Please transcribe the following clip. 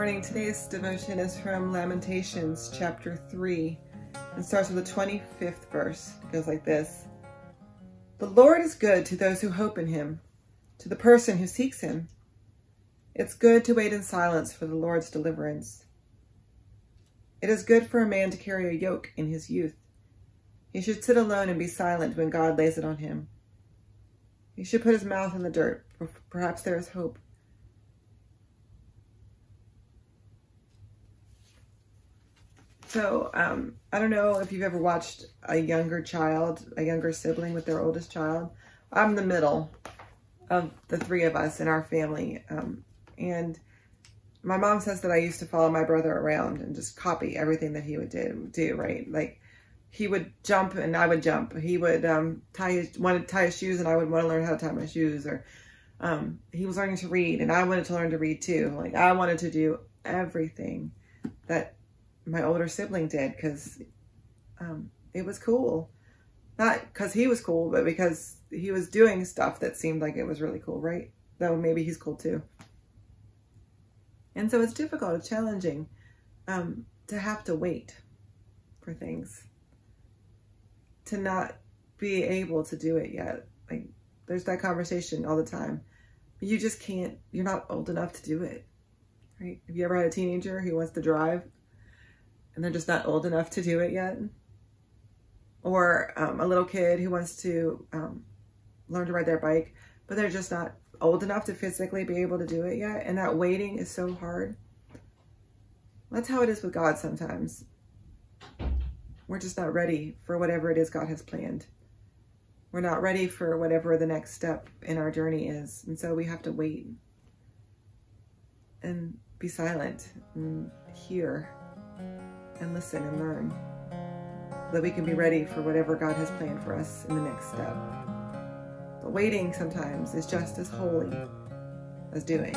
morning. Today's devotion is from Lamentations chapter 3 and starts with the 25th verse. It goes like this. The Lord is good to those who hope in him, to the person who seeks him. It's good to wait in silence for the Lord's deliverance. It is good for a man to carry a yoke in his youth. He should sit alone and be silent when God lays it on him. He should put his mouth in the dirt. Perhaps there is hope. So, I don't know if you've ever watched a younger sibling with their oldest child. I'm the middle of the three of us in our family. And my mom says that I used to follow my brother around and just copy everything that he would do, right? Like, he would jump and I would jump. He would want to tie his shoes and I would want to learn how to tie my shoes. Or he was learning to read and I wanted to learn to read too. Like, I wanted to do everything that my older sibling did because it was cool. Not because he was cool, but because he was doing stuff that seemed like it was really cool, right? Though maybe he's cool too. And so it's difficult, it's challenging to have to wait for things, to not be able to do it yet. Like, there's that conversation all the time. But you just can't, you're not old enough to do it, right? Have you ever had a teenager who wants to drive and they're just not old enough to do it yet? Or a little kid who wants to learn to ride their bike, but they're just not old enough to physically be able to do it yet. And that waiting is so hard. That's how it is with God sometimes. We're just not ready for whatever it is God has planned. We're not ready for whatever the next step in our journey is. And so we have to wait and be silent and hear and listen and learn so that we can be ready for whatever God has planned for us in the next step. But waiting sometimes is just as holy as doing.